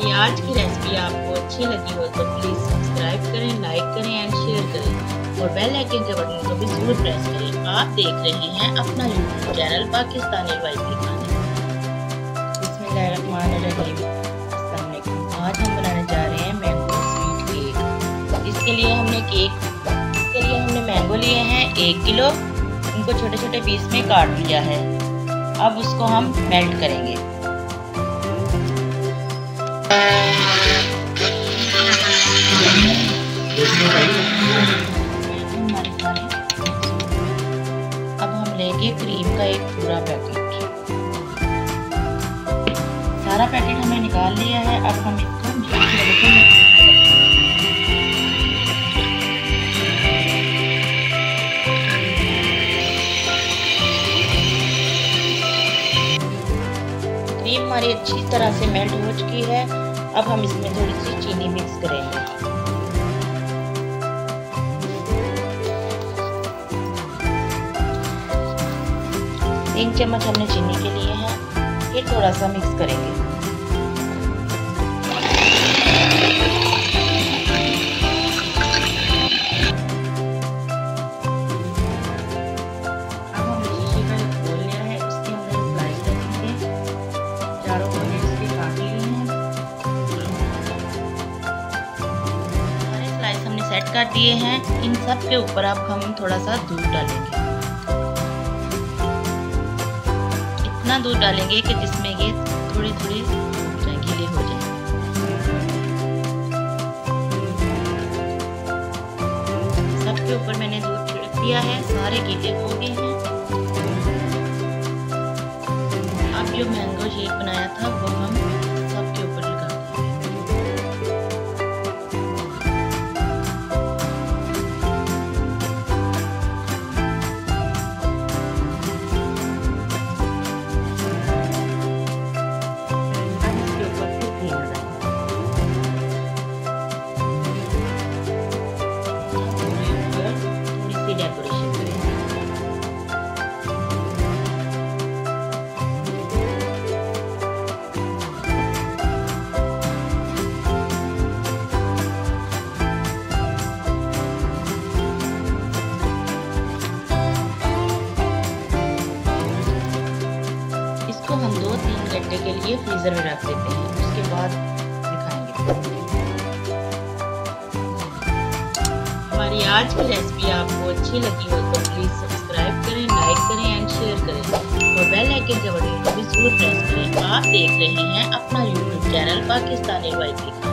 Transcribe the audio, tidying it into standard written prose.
हमारी आज की रेसिपी आपको अच्छी लगी हो तो प्लीज़ सब्सक्राइब करें, लाइक करें एंड शेयर करें और बेल आइकन के बटन को भी जरूर प्रेस करें। आप देख रहे हैं अपना यूट्यूब चैनल पाकिस्तानी रिवायती खाने। बिस्मिल्लाहिर्रहमानिर्रहीम। अस्सलाम वालेकुम। आज हम बनाने जा रहे हैं मैंगो स्वीट केक। इसके लिए हमने मैंगो लिए हैं 1 किलो। उनको छोटे छोटे पीस में काट लिया है। अब उसको हम मेल्ट करेंगे। अब हम लेंगे क्रीम का एक पूरा पैकेट। सारा पैकेट हमने निकाल लिया है। अब हम इसको क्रीम हमारी अच्छी तरह से मेल्ट हो चुकी है। अब हम इसमें थोड़ी सी चीनी मिक्स करेंगे। तीन चम्मच हमने चीनी के लिए हैं। फिर थोड़ा सा मिक्स करेंगे। अब हमने शीशे का एक बोल लिया है, उसके अंदर स्लाइस रखेंगे। चारों कोने इसके काट लिए हैं। सारे स्लाइस हमने सेट कर दिए हैं। इन सब के ऊपर अब हम थोड़ा सा दूध डालेंगे। इतना दूध डालेंगे कि जिसमें ये थोड़े थोड़े गीले हो जाए। सबके ऊपर मैंने दूध छिड़क दिया है, सारे गीले हो गए हैं। अब जो मैंगो शेक बनाया था वो हम सबके ऊपर लगा डेकोरेशन करें। इसको हम 2-3 घंटे के लिए फ्रीजर में रख देते हैं। उसके बाद दिखाएंगे। हमारी आज की रेसिपी आपको अच्छी लगी हो तो प्लीज़ सब्सक्राइब करें, लाइक करें एंड शेयर करें और बेल आइकन के बटन को भी जरूर प्रेस करें। आप देख रहे हैं अपना यूट्यूब चैनल पाकिस्तानी रिवायती खाने।